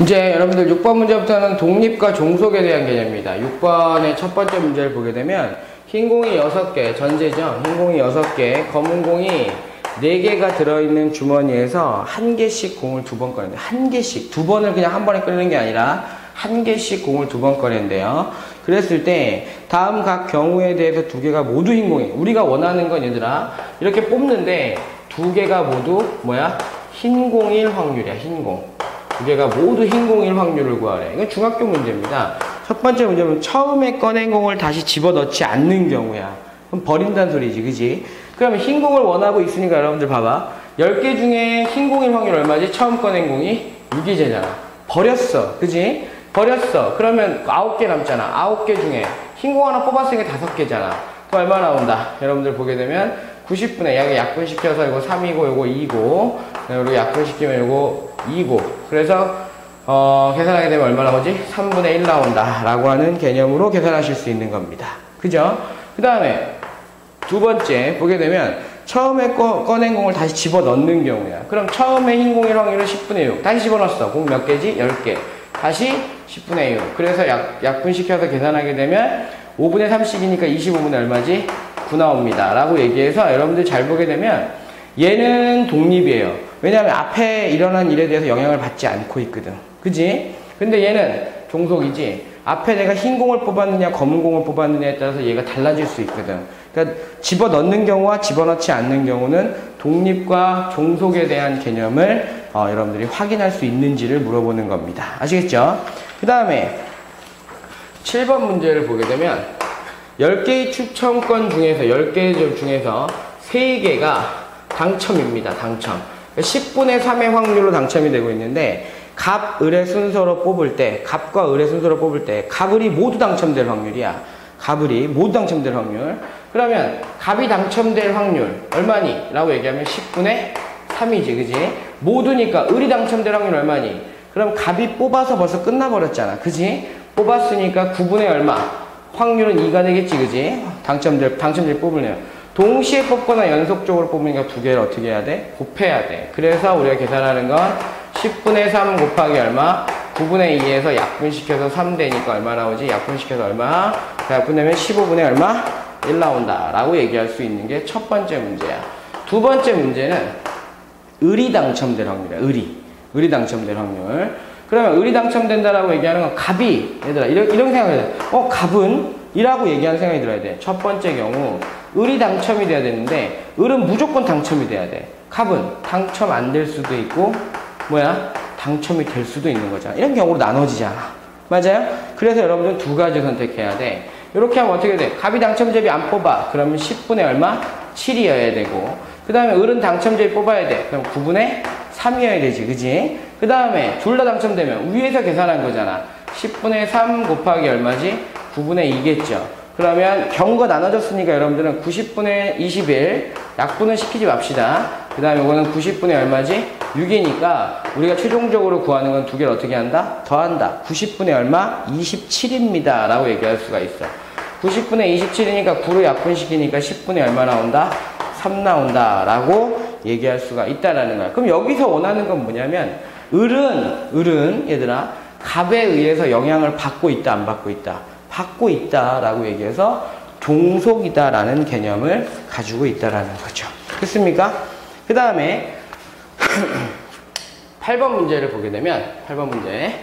이제 여러분들 6번 문제부터는 독립과 종속에 대한 개념입니다. 6번의 첫 번째 문제를 보게 되면 흰 공이 6개, 전제죠. 흰 공이 6개, 검은 공이 4개가 들어있는 주머니에서 한 개씩 공을 2번 꺼낸다. 한 개씩. 2번을 그냥 한 번에 꺼내는 게 아니라 한 개씩 공을 2번 꺼낸대요. 그랬을 때 다음 각 경우에 대해서 2개가 모두 흰 공이. 우리가 원하는 건 얘들아 이렇게 뽑는데 2개가 모두 뭐야? 흰 공일 확률이야. 흰 공. 2개가 모두 흰 공일 확률을 구하래. 이건 중학교 문제입니다. 첫 번째 문제는 처음에 꺼낸 공을 다시 집어넣지 않는 경우야. 그럼 버린다는 소리지, 그지? 그러면 흰 공을 원하고 있으니까 여러분들 봐봐. 10개 중에 흰 공일 확률 얼마지? 처음 꺼낸 공이 6이잖아. 버렸어, 그지? 버렸어. 그러면 9개 남잖아. 9개 중에 흰 공 하나 뽑았으니까 5개잖아. 그럼 얼마 나온다? 여러분들 보게 되면 90분의 약분시켜서 이거 3이고 이거 2고 그리고 약분시키면 이거 2고 그래서 계산하게 되면 얼마 나오지? 3분의 1 나온다 라고 하는 개념으로 계산하실 수 있는 겁니다. 그죠? 그 다음에 두 번째 보게 되면 처음에 꺼낸 공을 다시 집어넣는 경우야. 그럼 처음에 흰 공일 확률은 10분의 6 다시 집어넣었어. 공 몇 개지? 10개 다시 10분의 6 그래서 약분시켜서 계산하게 되면 5분의 3씩이니까 25분의 얼마지? 9 나옵니다 라고 얘기해서 여러분들 잘 보게 되면 얘는 독립이에요. 왜냐하면 앞에 일어난 일에 대해서 영향을 받지 않고 있거든. 그지? 근데 얘는 종속이지. 앞에 내가 흰 공을 뽑았느냐 검은 공을 뽑았느냐에 따라서 얘가 달라질 수 있거든. 그러니까 집어넣는 경우와 집어넣지 않는 경우는 독립과 종속에 대한 개념을 여러분들이 확인할 수 있는지를 물어보는 겁니다. 아시겠죠? 그 다음에 7번 문제를 보게 되면 10개의 추첨권 중에서 10개 중에서 3개가 당첨입니다. 당첨. 10분의 3의 확률로 당첨이 되고 있는데 갑, 을의 순서로 뽑을 때 갑과 을의 순서로 뽑을 때 갑을이 모두 당첨될 확률이야. 갑을이 모두 당첨될 확률. 그러면 갑이 당첨될 확률 얼마니? 라고 얘기하면 10분의 3이지. 그지? 모두니까 을이 당첨될 확률 얼마니? 그럼 갑이 뽑아서 벌써 끝나버렸잖아. 그지? 뽑았으니까 9분의 얼마? 확률은 2가 되겠지. 그지? 당첨될 뽑으면 동시에 뽑거나 연속적으로 뽑으니까 2개를 어떻게 해야 돼? 곱해야 돼. 그래서 우리가 계산하는 건 10분의 3 곱하기 얼마? 9분의 2에서 약분시켜서 3 되니까 얼마 나오지? 약분시켜서 얼마? 약분되면 15분의 얼마? 1 나온다 라고 얘기할 수 있는 게 첫 번째 문제야. 두 번째 문제는 을이 당첨될 확률이야. 을이 당첨될 확률. 그러면 을이 당첨된다라고 얘기하는 건 갑이, 얘들아 이런 생각을 해야 돼. 갑은? 이라고 얘기하는 생각이 들어야 돼. 첫 번째 경우 을이 당첨이 돼야 되는데 을은 무조건 당첨이 돼야 돼. 갑은 당첨 안 될 수도 있고 당첨이 될 수도 있는 거잖아. 이런 경우로 나눠지잖아. 맞아요? 그래서 여러분들은 두 가지 선택해야 돼. 이렇게 하면 어떻게 돼? 갑이 당첨제비 안 뽑아. 그러면 10분의 얼마? 7이어야 되고 그 다음에 을은 당첨제비 뽑아야 돼. 그럼 9분의 3이어야 되지. 그지? 그 다음에 둘 다 당첨되면 위에서 계산한 거잖아. 10분의 3 곱하기 얼마지? 9분의 2겠죠. 그러면 경우가 나눠졌으니까 여러분들은 90분의 21 약분은 시키지 맙시다. 그 다음에 이거는 90분의 얼마지? 6이니까 우리가 최종적으로 구하는 건 2개를 어떻게 한다? 더한다. 90분의 얼마? 27입니다 라고 얘기할 수가 있어. 90분의 27이니까 9로 약분시키니까 10분의 얼마 나온다? 3 나온다 라고 얘기할 수가 있다라는 거야. 그럼 여기서 원하는 건 뭐냐면 을은 얘들아 갑에 의해서 영향을 받고 있다 안 받고 있다? 받고 있다라고 얘기해서 종속이다라는 개념을 가지고 있다라는 거죠. 됐습니까? 그 다음에 8번 문제를 보게 되면 8번 문제.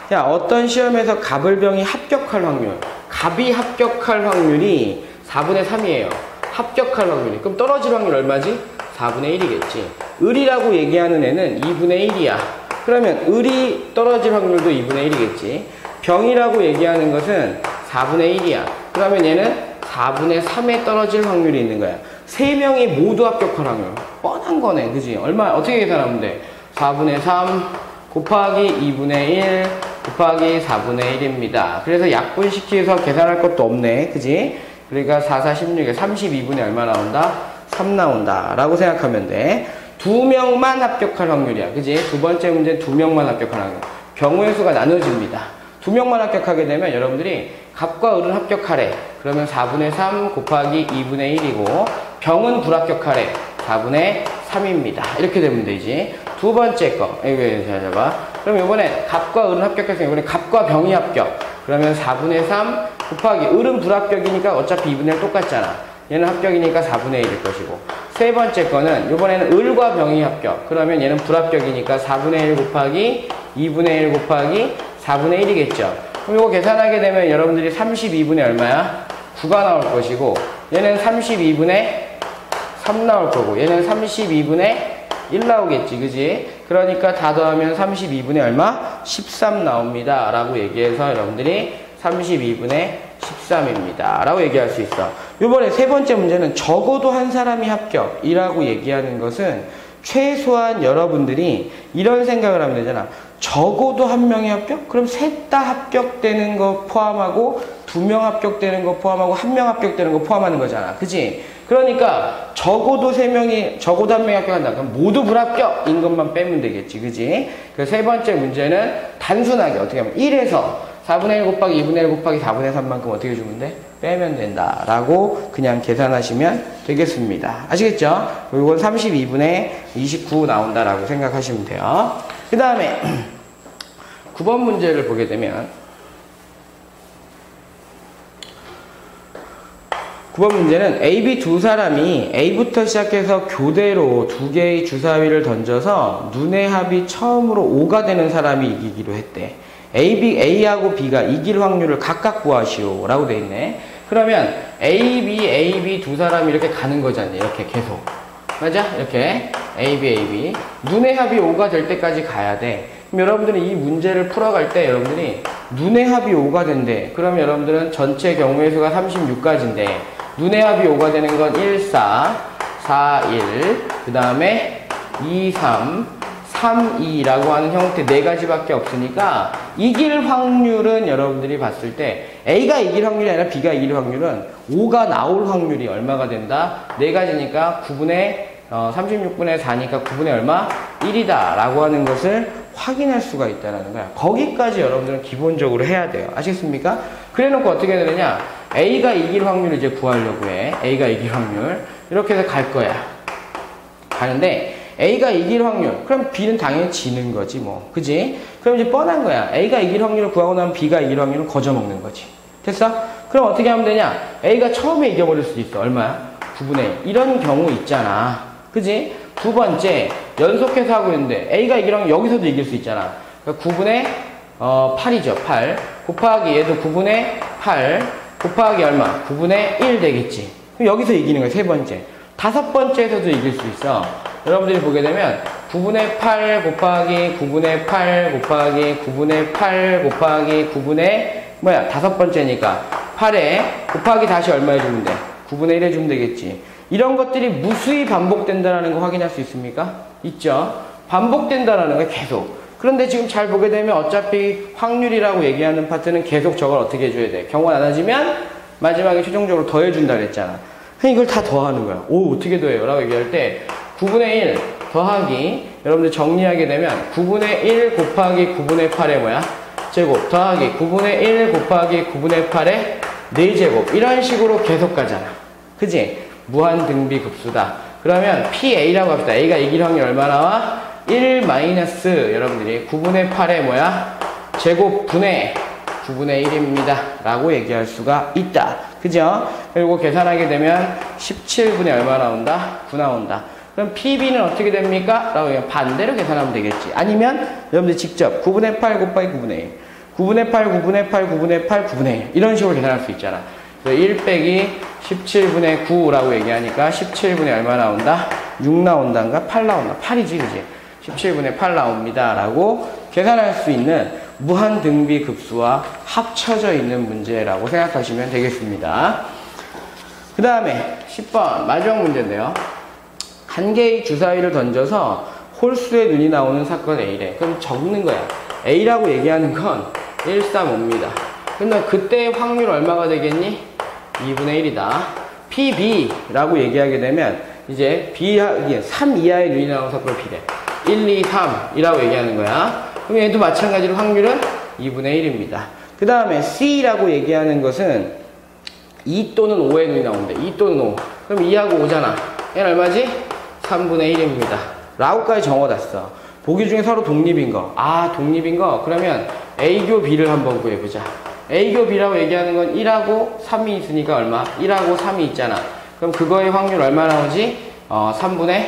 자, 어떤 시험에서 갑을병이 합격할 확률. 갑이 합격할 확률이 4분의 3이에요. 합격할 확률이. 그럼 떨어질 확률 얼마지? 4분의 1이겠지. 을이라고 얘기하는 애는 2분의 1이야. 그러면 을이 떨어질 확률도 2분의 1이겠지. 병이라고 얘기하는 것은 4분의 1이야. 그러면 얘는 4분의 3에 떨어질 확률이 있는 거야. 3명이 모두 합격할 확률. 뻔한 거네. 그지? 어떻게 계산하면 돼? 4분의 3 곱하기 2분의 1 곱하기 4분의 1입니다. 그래서 약분시켜서 계산할 것도 없네. 그지? 그러니까 4, 4, 16에 32분의 얼마 나온다? 3 나온다. 라고 생각하면 돼. 2명만 합격할 확률이야. 그지? 두 번째 문제는 2명만 합격할 확률. 경우의 수가 나눠집니다. 2명만 합격하게 되면 여러분들이 갑과 을은 합격하래. 그러면 4분의 3 곱하기 2분의 1이고 병은 불합격하래. 4분의 3입니다. 이렇게 되면 되지. 두 번째 거. 이거 잘 잡아. 그럼 이번에 갑과 을은 합격했으니까 이번에 갑과 병이 합격. 그러면 4분의 3 곱하기 을은 불합격이니까 어차피 2분의 1 똑같잖아. 얘는 합격이니까 4분의 1일 것이고. 세 번째 거는 이번에는 을과 병이 합격. 그러면 얘는 불합격이니까 4분의 1 곱하기 2분의 1 곱하기 4분의 1이겠죠. 그럼 이거 계산하게 되면 여러분들이 32분의 얼마야? 9가 나올 것이고, 얘는 32분의 3 나올 거고, 얘는 32분의 1 나오겠지, 그지? 그러니까 다 더하면 32분의 얼마? 13 나옵니다. 라고 얘기해서 여러분들이 32분의 13입니다. 라고 얘기할 수 있어. 이번에 세 번째 문제는 적어도 한 사람이 합격이라고 얘기하는 것은 최소한 여러분들이 이런 생각을 하면 되잖아. 적어도 한 명이 합격? 그럼 셋 다 합격되는 거 포함하고 2명 합격되는 거 포함하고 1명 합격되는 거 포함하는 거잖아. 그치? 그러니까 적어도 3명이, 적어도 1명이 합격한다. 그럼 모두 불합격인 것만 빼면 되겠지. 그치? 그 세 번째 문제는 단순하게 어떻게 하면 1에서 4분의 1 곱하기 2분의 1 곱하기 4분의 3만큼 어떻게 주면 돼? 빼면 된다. 라고 그냥 계산하시면 되겠습니다. 아시겠죠? 이건 32분의 29 나온다라고 생각하시면 돼요. 그 다음에 9번 문제를 보게 되면 9번 문제는 A, B 두 사람이 A부터 시작해서 교대로 두 개의 주사위를 던져서 눈의 합이 처음으로 5가 되는 사람이 이기기로 했대. A하고 B가 이길 확률을 각각 구하시오 라고 돼 있네. 그러면 A, B 두 사람이 이렇게 가는 거잖니. 이렇게 계속. 맞아? 이렇게 A, B 눈의 합이 5가 될 때까지 가야 돼. 그럼 여러분들이 이 문제를 풀어갈 때 여러분들이 눈의 합이 5가 된대. 그럼 여러분들은 전체 경우의 수가 36가지인데 눈의 합이 5가 되는 건 1, 4, 4, 1, 그 다음에 2, 3, 3, 2라고 하는 형태 4가지밖에 없으니까 이길 확률은 여러분들이 봤을 때 A가 이길 확률이 아니라 B가 이길 확률은 5가 나올 확률이 얼마가 된다? 4가지니까 36분의 4니까 9분의 얼마? 1이다 라고 하는 것을 확인할 수가 있다는 거야. 거기까지 여러분들은 기본적으로 해야 돼요. 아시겠습니까? 그래 놓고 어떻게 되느냐? A가 이길 확률을 이제 구하려고 해. A가 이길 확률. 이렇게 해서 갈 거야. 가는데 A가 이길 확률. 그럼 B는 당연히 지는 거지 뭐. 그지? 그럼 이제 뻔한 거야. A가 이길 확률을 구하고 나면 B가 이길 확률을 거저먹는 거지. 됐어? 그럼 어떻게 하면 되냐? A가 처음에 이겨버릴 수도 있어. 얼마야? 9분의 1. 이런 경우 있잖아. 그지? 두 번째, 연속해서 하고 있는데 A가 이길 확률 여기서도 이길 수 있잖아. 그러니까 9분의 8이죠. 8. 곱하기 얘도 9분의 8 곱하기 얼마? 9분의 1 되겠지. 그럼 여기서 이기는 거야. 세 번째. 다섯 번째에서도 이길 수 있어. 여러분들이 보게 되면 9분의 8 곱하기 9분의 8 곱하기 9분의 8 곱하기 9분의 다섯 번째니까 8에 곱하기 다시 얼마 해주면 돼? 9분의 1 해주면 되겠지. 이런 것들이 무수히 반복된다는 거 확인할 수 있습니까? 있죠. 반복된다는 거 계속. 그런데 지금 잘 보게 되면 어차피 확률이라고 얘기하는 파트는 계속 저걸 어떻게 해줘야 돼? 경우가 나눠지면 마지막에 최종적으로 더해준다 그랬잖아. 이걸 다 더하는 거야. 오, 어떻게 더해요? 라고 얘기할 때 9분의 1 더하기, 여러분들 정리하게 되면 9분의 1 곱하기 9분의 8의 뭐야? 제곱 더하기 9분의 1 곱하기 9분의 8의 4제곱. 이런 식으로 계속 가잖아. 그지? 무한등비 급수다. 그러면 PA라고 합시다. A가 이길 확률 얼마 나와? 1 마이너스 여러분들이 9분의 8의 뭐야? 제곱분의 9분의 1입니다. 라고 얘기할 수가 있다. 그죠? 그리고 계산하게 되면 17분의 얼마 나온다? 9 나온다. 그럼 PB는 어떻게 됩니까? 라고 반대로 계산하면 되겠지. 아니면 여러분들 직접 9분의 8 곱하기 9분의 1 9분의 8, 9분의 8, 9분의 8, 9분의 1 이런 식으로 계산할 수 있잖아. 1 빼기 17분의 9라고 얘기하니까 17분의 얼마 나온다? 6 나온단가? 8 나온다. 8이지, 그지? 17분의 8 나옵니다. 라고 계산할 수 있는 무한등비 급수와 합쳐져 있는 문제라고 생각하시면 되겠습니다. 그 다음에 10번 마지막 문제인데요. 한 개의 주사위를 던져서 홀수의 눈이 나오는 사건 A래. 그럼 적는 거야. A라고 얘기하는 건 135입니다. 근데 그때 확률 얼마가 되겠니? 2분의 1이다. PB라고 얘기하게 되면 이제 3 이하의 눈이 나오는 사건을 B래. 1, 2, 3이라고 얘기하는 거야. 그럼 얘도 마찬가지로 확률은 2분의 1입니다. 그 다음에 C라고 얘기하는 것은 2 또는 5의 눈이 나오는데 2 또는 5. 그럼 2하고 5잖아. 얘는 얼마지? 3분의 1입니다. 라고까지 적어놨어. 보기 중에 서로 독립인 거. 아, 독립인 거. 그러면 A교 B를 한번 구해보자. A교 B라고 얘기하는 건 1하고 3이 있으니까 얼마? 1하고 3이 있잖아. 그럼 그거의 확률 얼마 나오지? 3분의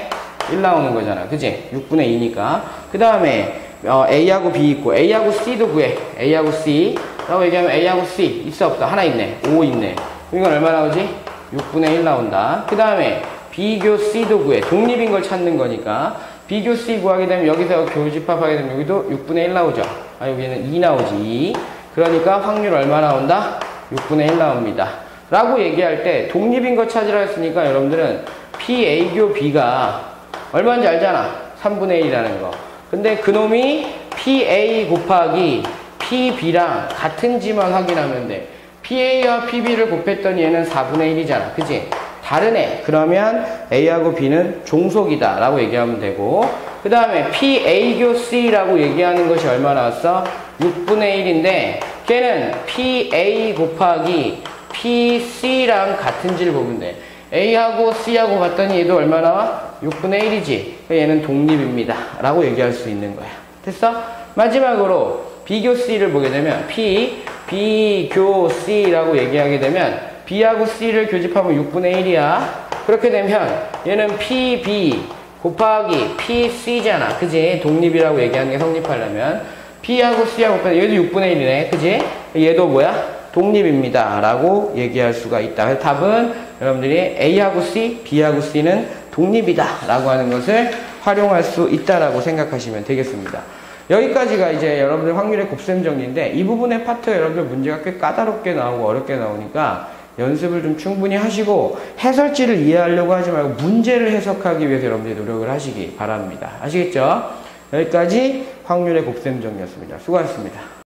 1 나오는 거잖아. 그지? 6분의 2니까. 그 다음에 A하고 B 있고 A하고 C도 구해. A하고 C 라고 얘기하면 A하고 C 있어 없어? 하나 있네. 5 있네. 그럼 이건 얼마 나오지? 6분의 1 나온다. 그 다음에 B교 C도 구해. 독립인 걸 찾는 거니까 B교 C 구하게 되면 여기서 교집합하게 되면 여기도 6분의 1 나오죠. 아, 여기는 2 나오지. 2. 그러니까 확률 얼마 나온다? 6분의 1 나옵니다. 라고 얘기할 때 독립인 거 찾으라 했으니까 여러분들은 PA교 B가 얼마인지 알잖아. 3분의 1이라는 거. 근데 그놈이 PA 곱하기 PB랑 같은지만 확인하면 돼. PA와 PB를 곱했더니 얘는 4분의 1이잖아. 그치? 다르네. 그러면 A하고 B는 종속이다 라고 얘기하면 되고, 그 다음에 PA교 C라고 얘기하는 것이 얼마 나왔어? 6분의 1인데 걔는 PA 곱하기 PC랑 같은지를 보면 돼. A하고 C하고 봤더니 얘도 얼마 나와? 6분의 1이지. 얘는 독립입니다 라고 얘기할 수 있는 거야. 됐어? 마지막으로 B교 C를 보게 되면 B교 C라고 얘기하게 되면 B하고 C를 교집하면 6분의 1이야. 그렇게 되면 얘는 PB 곱하기 PC잖아. 그지? 독립이라고 얘기하는 게 성립하려면 B하고 C하고 곱하면 얘도 6분의 1이네. 그지? 얘도 뭐야? 독립입니다 라고 얘기할 수가 있다. 그래서 답은 여러분들이 A하고 C, B하고 C는 독립이다 라고 하는 것을 활용할 수 있다라고 생각하시면 되겠습니다. 여기까지가 이제 여러분들 확률의 곱셈 정리인데, 이 부분의 파트가 여러분들 문제가 꽤 까다롭게 나오고 어렵게 나오니까 연습을 좀 충분히 하시고 해설지를 이해하려고 하지 말고 문제를 해석하기 위해서 여러분들이 노력을 하시기 바랍니다. 아시겠죠? 여기까지 확률의 곱셈 정리였습니다. 수고하셨습니다.